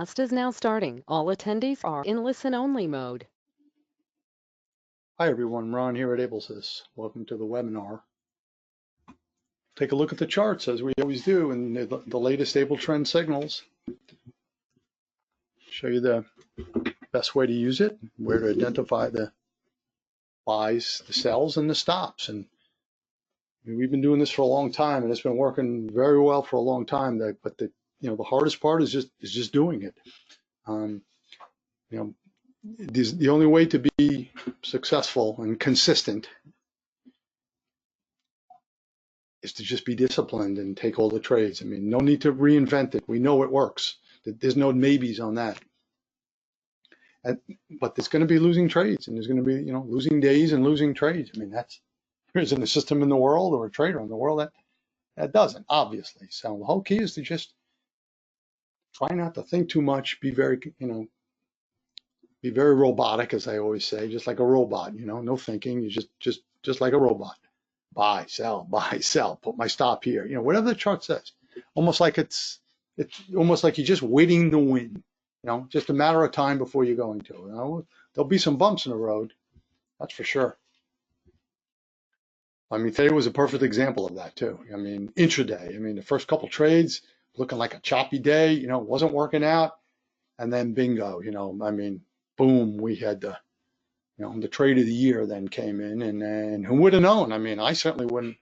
webcast is now starting. All attendees are in listen-only mode. Hi everyone, Ron here at AbleTrend. Welcome to the webinar. Take a look at the charts as we always do and the latest AbleTrend signals. Show you the best way to use it, where to identify the buys, the sells, and the stops. And we've been doing this for a long time, and it's been working very well for a long time. But the hardest part is just doing it. The only way to be successful and consistent is to just be disciplined and take all the trades. I mean, no need to reinvent it. We know it works. There's no maybes on that. But there's going to be losing trades, and there's going to be, losing days and losing trades. I mean, there isn't a system in the world or a trader in the world that doesn't, obviously. So the whole key is to just try not to think too much. Be very, be very robotic, as I always say, just like a robot. No thinking. You just like a robot. Buy, sell, put my stop here, whatever the chart says, almost like it's almost like you're just waiting to win, just a matter of time before you're going to, there'll be some bumps in the road. That's for sure. I mean, today was a perfect example of that too. I mean, intraday, the first couple trades looking like a choppy day, wasn't working out. And then bingo, boom, we had the trade of the year then came in, and who would have known? I mean, I certainly wouldn't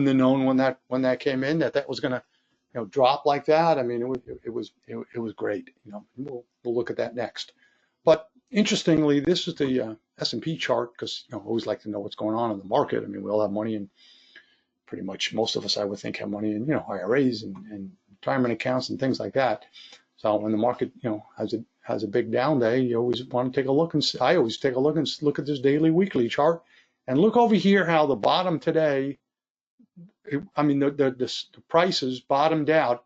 have known when that came in that was going to drop like that. I mean, it was great. We'll look at that next. But interestingly, this is the S&P chart, because I always like to know what's going on in the market. I mean, we all have money, and pretty much most of us, I would think, have money in IRAs and retirement accounts and things like that. So when the market has a big down day, you always want to take a look, and I always take a look and look at this daily, weekly chart, and look over here how the bottom today. The prices bottomed out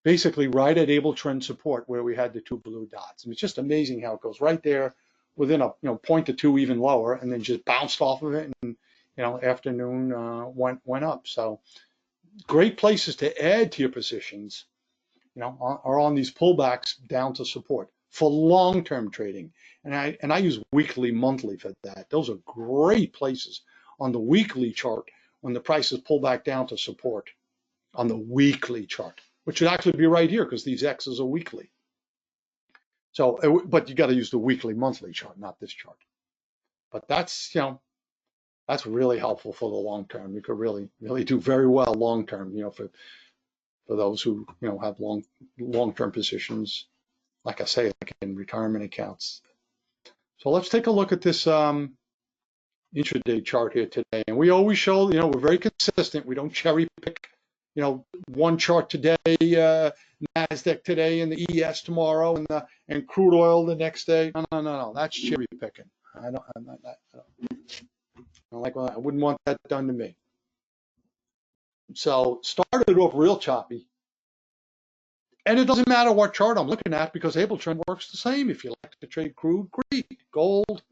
basically right at AbleTrend support, where we had the two blue dots. And it's just amazing how it goes right there within a point or two, even lower, and then just bounced off of it, and afternoon went up. So great places to add to your positions, are on these pullbacks down to support for long-term trading. And I use weekly, monthly for that. Those are great places on the weekly chart when the prices pull back down to support on the weekly chart, which should actually be right here because these X's are weekly. So, but you got to use the weekly, monthly chart, not this chart. But that's really helpful for the long term. You could really do very well long term, for those who have long-term positions, like I say, like in retirement accounts. So let's take a look at this intraday chart here today. And we always show, we're very consistent. We don't cherry pick, one chart today, NASDAQ today, and the ES tomorrow, and crude oil the next day. No. That's cherry picking. I wouldn't want that done to me. So started off real choppy. And it doesn't matter what chart I'm looking at, because AbleTrend works the same. If you like to trade crude, great. Gold.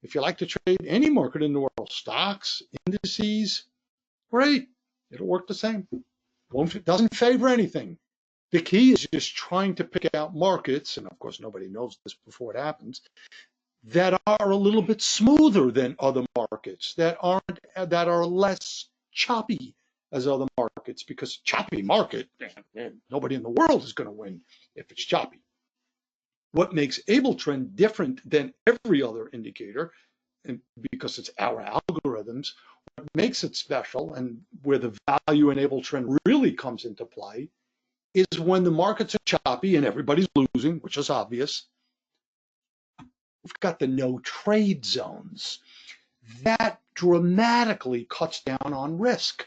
If you like to trade any market in the world, stocks, indices, great. It'll work the same. Doesn't favor anything. The key is just trying to pick out markets, and of course nobody knows this before it happens, that are a little bit smoother than other markets, that are less choppy as other markets, because choppy market, nobody in the world is going to win if it's choppy. What makes AbleTrend different than every other indicator, and because it's our algorithms, what makes it special and where the value in AbleTrend really comes into play is when the markets are choppy and everybody's losing, which is obvious. We've got the no trade zones. That dramatically cuts down on risk,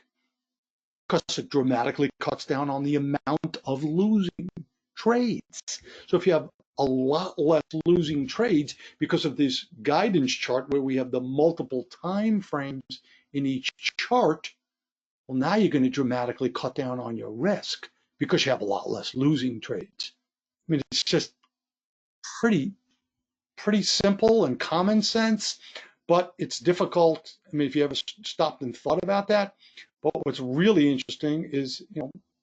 because it dramatically cuts down on the amount of losing trades. So if you have a lot less losing trades because of this guidance chart where we have the multiple time frames in each chart, well, now you're going to dramatically cut down on your risk because you have a lot less losing trades. I mean, it's just pretty simple and common sense, but it's difficult. I mean, if you ever stopped and thought about that. But what's really interesting is,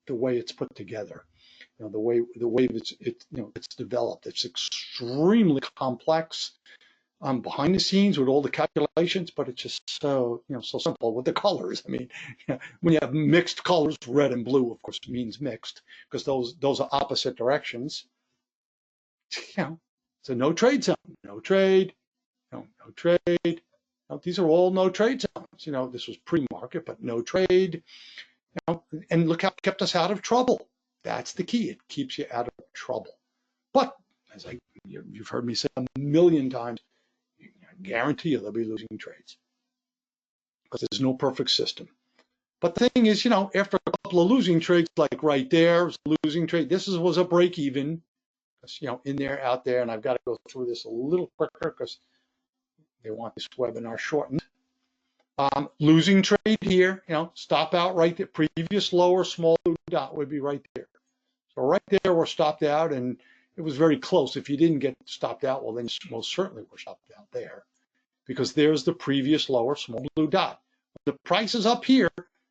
the way it's put together. the way it's developed. It's extremely complex behind the scenes with all the calculations, but it's just so simple with the colors. I mean, when you have mixed colors, red and blue, of course, means mixed because those are opposite directions. It's a no trade zone, no trade, no trade. These are all no trade zones. This was pre-market, but no trade. And look how it kept us out of trouble. That's the key. It keeps you out of trouble. But as you've heard me say a million times, I guarantee you they'll be losing trades because there's no perfect system. But the thing is, after a couple of losing trades, like right there, losing trade, this was a break even. In there, out there, and I've got to go through this a little quicker because they want this webinar shortened. Losing trade here, stop out right there. Previous lower small blue dot would be right there. So right there, we're stopped out, and it was very close. If you didn't get stopped out, well, then most certainly we're stopped out there because there's the previous lower small blue dot. When the price is up here,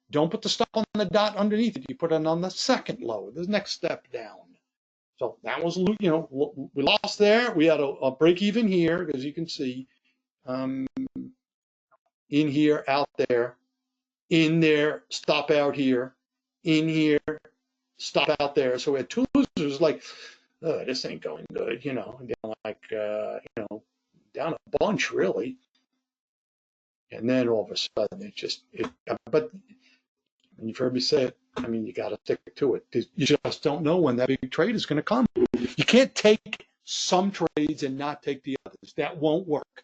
don't put the stop on the dot underneath it. You put it on the second lower, the next step down. So that was, we lost there. We had a break even here, as you can see. In here, out there, in there, stop out here, in here, stop out there. So we had two losers like, oh, this ain't going good, down like, down a bunch really. And then all of a sudden but you've heard me say it, you got to stick to it. You just don't know when that big trade is going to come. You can't take some trades and not take the others. That won't work.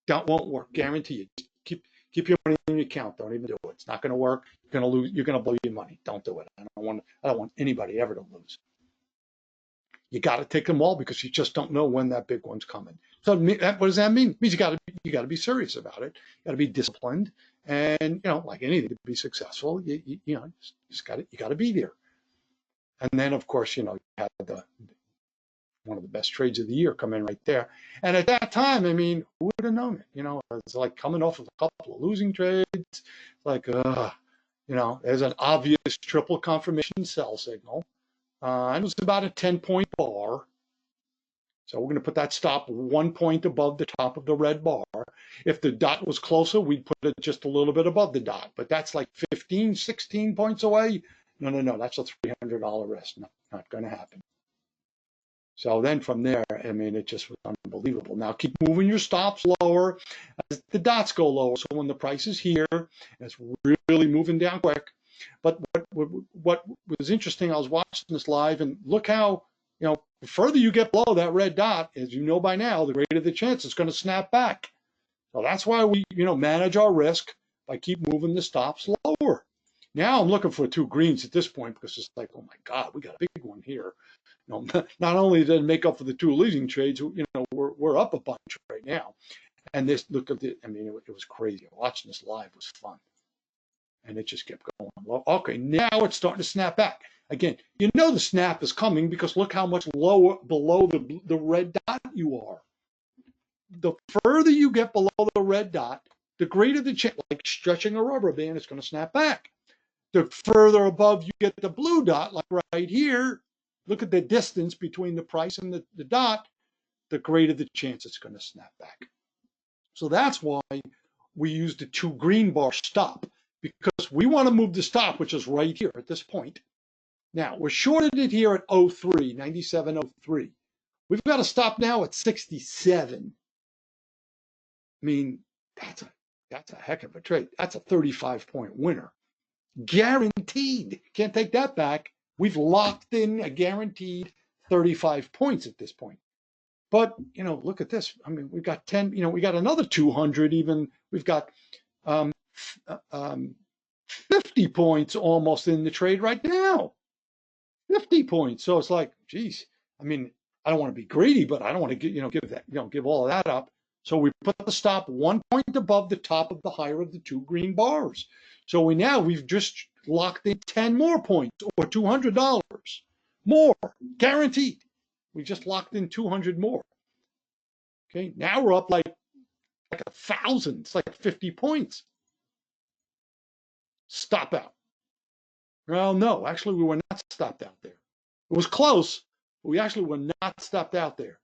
That won't work. Guarantee you. Just keep your money in your account. Don't even do it. It's not going to work. You're going to lose. You're going to blow your money. Don't do it. I don't want anybody ever to lose. You got to take them all because you just don't know when that big one's coming. So what does that mean? It means you got to be serious about it. You got to be disciplined, and like anything to be successful, you got to be there. And then of course you had one of the best trades of the year come in right there. And at that time, who would have known it? It's like coming off of a couple of losing trades, like there's an obvious triple confirmation sell signal. And it was about a 10-point bar. So we're going to put that stop 1 point above the top of the red bar. If the dot was closer, we'd put it just a little bit above the dot. But that's like 15, 16 points away. No. That's a $300 risk. Not going to happen. So then from there, it just was unbelievable. Now keep moving your stops lower as the dots go lower. So when the price is here, it's really moving down quick. But what was interesting, I was watching this live, and look how, the further you get below that red dot, as you know by now, the greater the chance it's going to snap back. So that's why we, manage our risk by keep moving the stops lower. Now I'm looking for two greens at this point because it's like, oh my God, we got a big one here. Not only did it make up for the two losing trades, we're up a bunch right now. And this, look at it, it was crazy. Watching this live was fun. And it just kept going. Well, okay, now it's starting to snap back. Again, the snap is coming because look how much lower below the red dot you are. The further you get below the red dot, the greater the chance, like stretching a rubber band, it's going to snap back. The further above you get the blue dot, like right here, look at the distance between the price and the dot, the greater the chance it's going to snap back. So that's why we use the two green bar stop, because we want to move the stop, which is right here at this point. Now, we're shorted it here at 03, 97.03. We've got to stop now at 67. That's a heck of a trade. That's a 35-point winner. Guaranteed. Can't take that back. We've locked in a guaranteed 35 points at this point. But, look at this. We've got 10, we got another 200 even. We've got 50 points almost in the trade right now. 50 points. So it's like, geez, I don't want to be greedy, but I don't want to give all of that up. So we put the stop 1 point above the top of the higher of the two green bars. So we've just locked in 10 more points or $200 more, guaranteed. We just locked in 200 more. Okay, now we're up like 1,000. It's like 50 points. Stop out. Well, no, actually we were not stopped out there. It was close, but we actually were not stopped out there.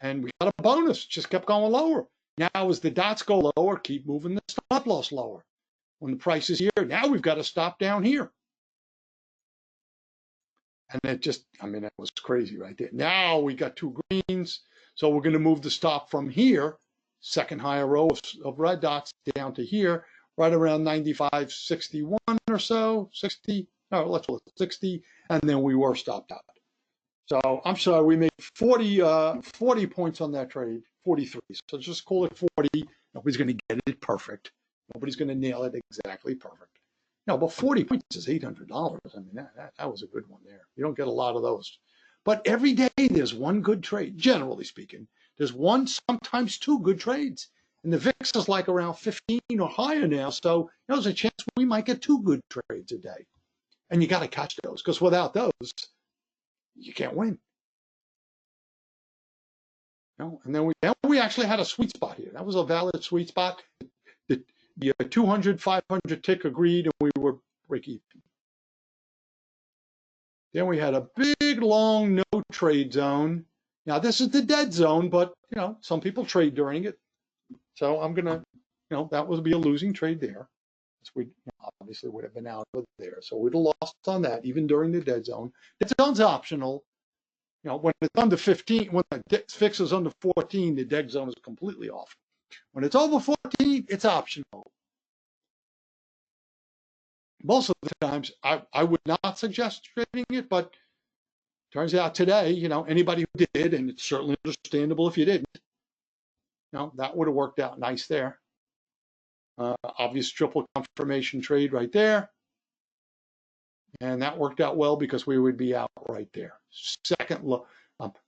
And we got a bonus, just kept going lower. Now, as the dots go lower, keep moving the stop loss lower. When the price is here, now we've got to stop down here. And it just, I mean, that was crazy right there. Now we got two greens. So we're going to move the stop from here, second higher row of red dots, down to here, right around 95.61 or so, 60, no, let's call it 60, and then we were stopped out. So I'm sorry, we made 40 points on that trade, 43. So just call it 40. Nobody's going to get it perfect. Nobody's going to nail it exactly perfect. No, but 40 points is $800. I mean, that was a good one there. You don't get a lot of those. But every day there's one good trade, generally speaking. There's one, sometimes two good trades. And the VIX is like around 15 or higher now. So there's a chance we might get two good trades a day. And you got to catch those, because without those, you can't win. No, and then we actually had a sweet spot here. That was a valid sweet spot. The 200, 500 tick agreed, and we were break even. Then we had a big, long no trade zone. Now this is the dead zone, but some people trade during it. So I'm gonna, that would be a losing trade there. We obviously would have been out of there, so we'd have lost on that even during the dead zone. Dead zone's optional. When it's under 15, when the VIX is under 14, the dead zone is completely off. When it's over 14, it's optional. Most of the times, I would not suggest trading it, but turns out today, anybody who did, and it's certainly understandable if you didn't, that would have worked out nice there. Obvious triple confirmation trade right there. And that worked out well because we would be out right there. Second,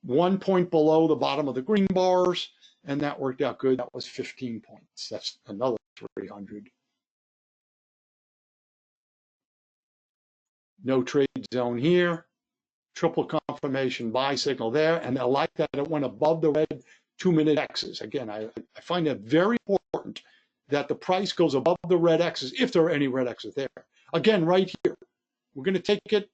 1 point below the bottom of the green bars, and that worked out good. That was 15 points. That's another 300. No trade zone here. Triple confirmation buy signal there, and I like that it went above the red 2-minute X's. Again, I find it very important that the price goes above the red X's, if there are any red X's there. Again, right here, we're going to take it.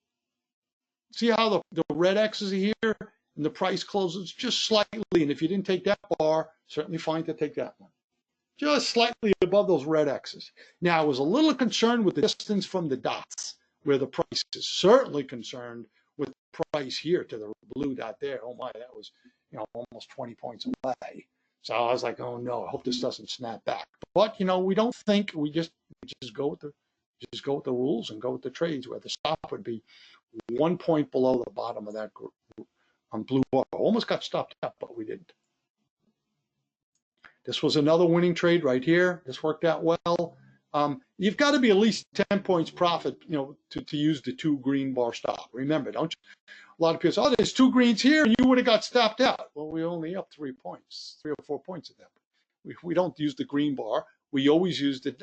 See how the red X is here, and the price closes just slightly. And if you didn't take that bar, certainly fine to take that one. Just slightly above those red X's. Now, I was a little concerned with the distance from the dots, where the price is certainly concerned with the price here to the blue dot there. Oh my, that was almost 20 points away. So I was like, oh no, I hope this doesn't snap back. But we don't think, we just go with the rules and go with the trades, where the stop would be 1 point below the bottom of that group on blue bar. Almost got stopped out, but we didn't. This was another winning trade right here. This worked out well. You've got to be at least 10 points profit, to use the 2 green bar stop. Remember, don't you? A lot of people say, oh, there's 2 greens here, and you would have got stopped out. Well, we only up 3 points, 3 or 4 points at that point. We don't use the green bar. We always use the,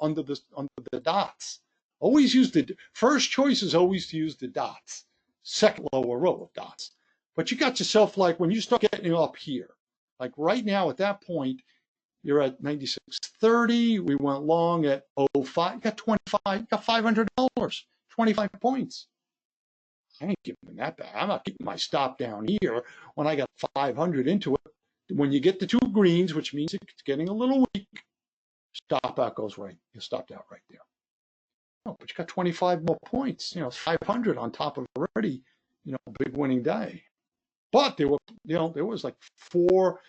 under the dots. Always use the first choice is always to use the dots, second lower row of dots. But you got yourself, like, when you start getting up here, like right now at that point, you're at 96.30. We went long at 05. You got 25. You got $500. 25 points. I ain't giving that back. I'm not keeping my stop down here when I got 500 into it. When you get the 2 greens, which means it's getting a little weak, stop out goes right. You stopped out right there. No, but you got 25 more points. It's 500 on top of already, big winning day. But there were, there was like 40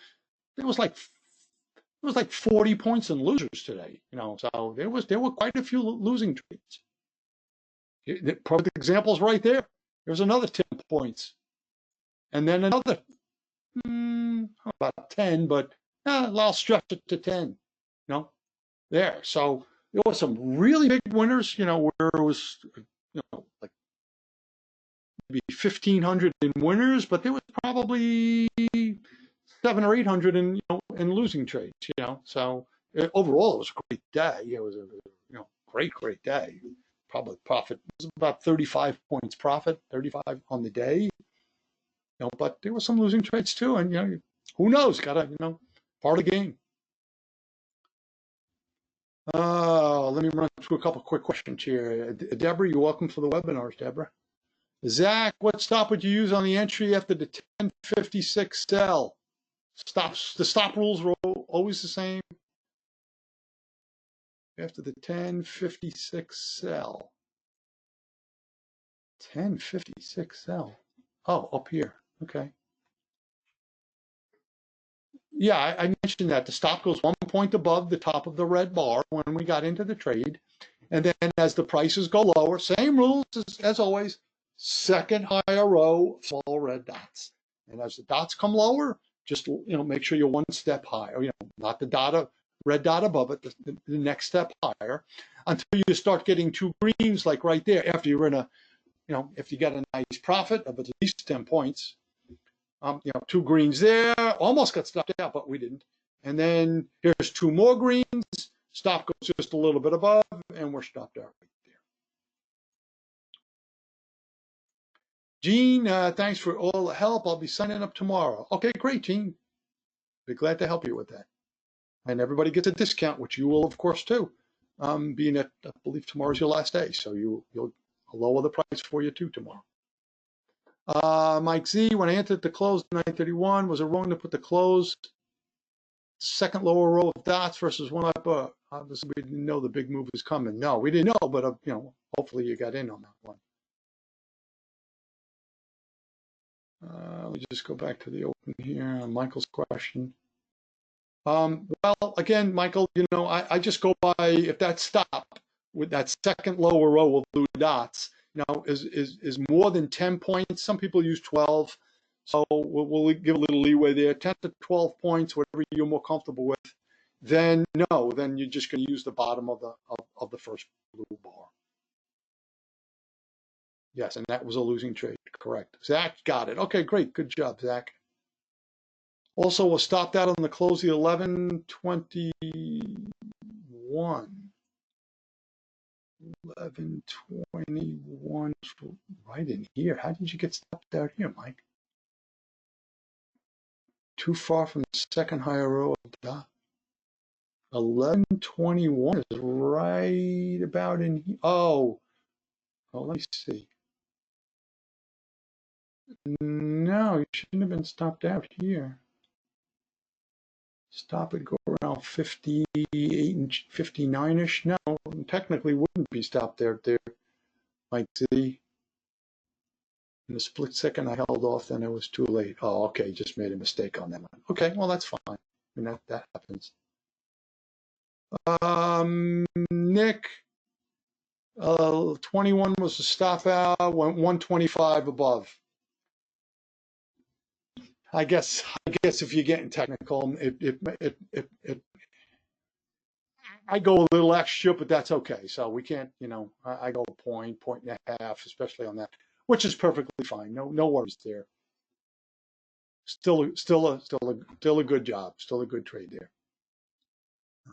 points in losers today. So there were quite a few losing trades. The perfect examples right there. There's another 10 points, and then another about 10, but I'll stretch it to 10. There. So there were some really big winners, where it was, like maybe 1,500 in winners, but there was probably 700 or 800 in losing trades. So overall it was a great day. It was a great day. Probably profit was about 35 points profit, 35 on the day. But there were some losing trades too, and who knows? Got to part of the game. Let me run through a couple quick questions here. Deborah, you're welcome for the webinars, Deborah. Zach, what stop would you use on the entry after the 1056 sell? Stops. The stop rules are always the same. After the 1056 sell. 1056 sell. Oh, up here. Okay. Yeah, I mentioned that the stop goes 1 point above the top of the red bar when we got into the trade. And then as the prices go lower, same rules as always, second higher row, small red dots. And as the dots come lower, just make sure you're 1 step higher, not the red dot above it, the next step higher, until you start getting 2 greens like right there after you're in a, if you get a nice profit of at least 10 points. 2 greens there, almost got stopped out, but we didn't. And then here's 2 more greens, stop goes just a little bit above, and we're stopped out right there. Gene, thanks for all the help. I'll be signing up tomorrow. Okay, great, Gene. Be glad to help you with that. And everybody gets a discount, which you will, of course, too, being that I believe tomorrow's your last day, so you'll lower the price for you, too, tomorrow. Mike Z, when I entered the close 931, was it wrong to put the close second lower row of dots versus one up? Obviously, we didn't know the big move was coming. No, we didn't know, but hopefully you got in on that one. Let me just go back to the open here on Michael's question. Well, again, Michael, I just go by if that stop with that second lower row of blue dots, is more than 10 points. Some people use 12, so we'll give a little leeway there. 10 to 12 points, whatever you're more comfortable with. Then no, then you're just going to use the bottom of the first blue bar. Yes, and that was a losing trade, correct. Zach got it. Okay, great, good job, Zach. Also, we'll stop that on the close, the 1121. 1121, right in here. How did you get stopped out here, Mike? Too far from the second higher row of dot. 1121 is right about in here. Oh, let me see. No, you shouldn't have been stopped out here. Stop it, go around 58 and 59-ish. No, technically wouldn't be stopped there. Might see. In a split second, I held off, then it was too late. Oh, okay, just made a mistake on that one. Okay, well, that's fine. I mean, that happens. Nick, 21 was the stop out, 125 above. I guess if you're getting technical, I go a little extra, but that's okay. So we can't, I go a point and a half, especially on that, which is perfectly fine. No worries there. Still a good job. Still a good trade there.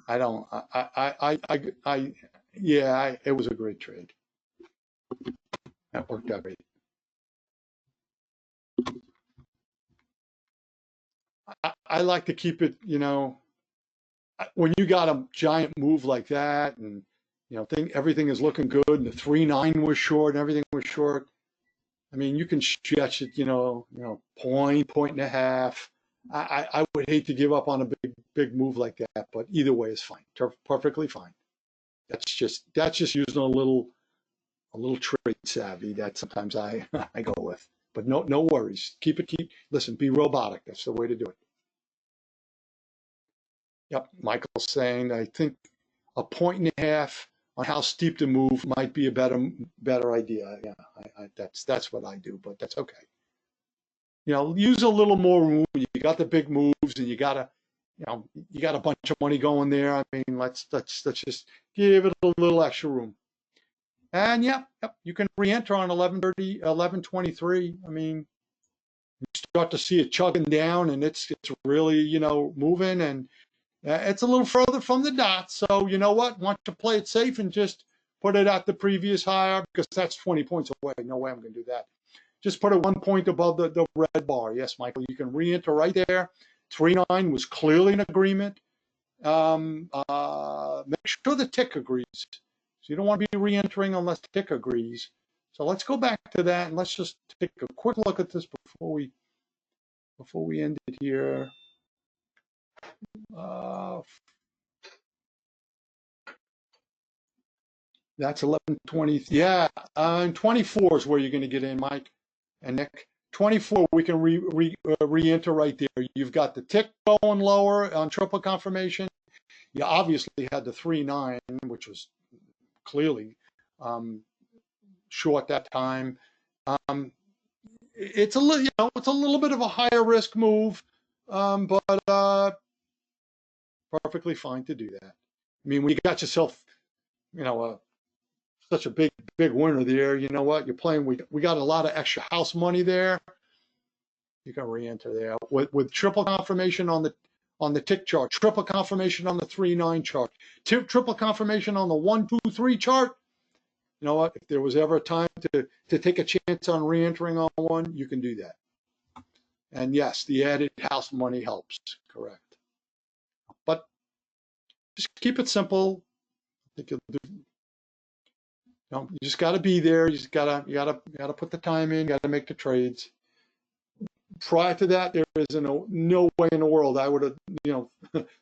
It was a great trade. That worked out great. I like to keep it, when you got a giant move like that and, everything is looking good and the 3-9 was short and everything was short. I mean, you can stretch it, point and a half. I would hate to give up on a big move like that, but either way is fine. Perfectly fine. That's just using a little trade savvy that sometimes I go with. But no worries. Listen, be robotic. That's the way to do it. Yep, Michael's saying I think a point and a half on how steep to move might be a better idea. Yeah, that's what I do, but that's okay. Use a little more room. You got the big moves, and you got a bunch of money going there. I mean, let's just give it a little extra room. And yep, you can re-enter on 11:30, 11:23. I mean, you start to see it chugging down, and it's really moving, and it's a little further from the dots. So you know what? Want to play it safe and just put it at the previous higher because that's 20 points away. No way I'm going to do that. Just put it 1 point above the red bar. Yes, Michael, you can re-enter right there. 3-9 was clearly an agreement. Make sure the tick agrees. So you don't want to be re-entering unless the tick agrees. So let's go back to that and let's just take a quick look at this before we end it here. That's 11:20. Yeah, and 24 is where you're going to get in, Mike and Nick. 24, we can re-enter right there. You've got the tick going lower on triple confirmation. You obviously had the 3-9, which was clearly short that time. It's a little, it's a little bit of a higher risk move, but perfectly fine to do that. I mean, when you got yourself, such a big winner there, you know what? You're playing. We got a lot of extra house money there. You can re-enter there with triple confirmation on the tick chart, triple confirmation on the 3-9 chart, triple confirmation on the 1-2-3 chart. You know what? If there was ever a time to take a chance on re-entering on one, you can do that. And yes, the added house money helps. Correct. But just keep it simple. I think you'll do. You just got to be there. You gotta put the time in. You got to make the trades. Prior to that, there is no way in the world I would have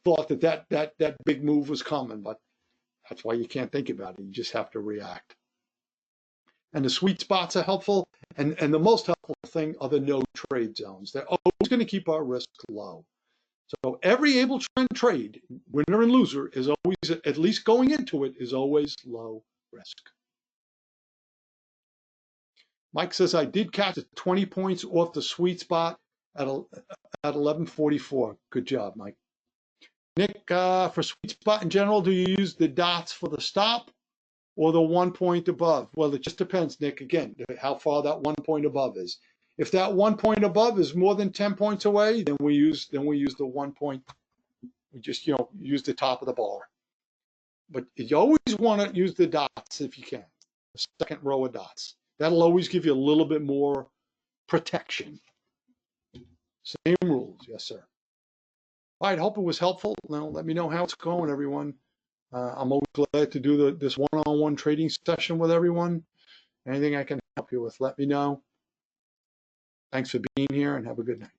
thought that big move was coming. But that's why you can't think about it. You just have to react. And the sweet spots are helpful. And the most helpful thing are the no trade zones. They're always going to keep our risk low. So every AbleTrend trade, winner and loser, is always, at least going into it, is always low risk. Mike says, I did catch 20 points off the sweet spot at 11:44. Good job, Mike. Nick, for sweet spot in general, do you use the dots for the stop or the 1 point above? Well, it just depends, Nick, again, how far that 1 point above is. If that 1 point above is more than 10 points away, then we use the 1 point. We just, use the top of the bar. But you always want to use the dots if you can, the second row of dots. That'll always give you a little bit more protection. Same rules, yes, sir. All right, hope it was helpful. Now, let me know how it's going, everyone. I'm always glad to do this one-on-one trading session with everyone. Anything I can help you with, let me know. Thanks for being here and have a good night.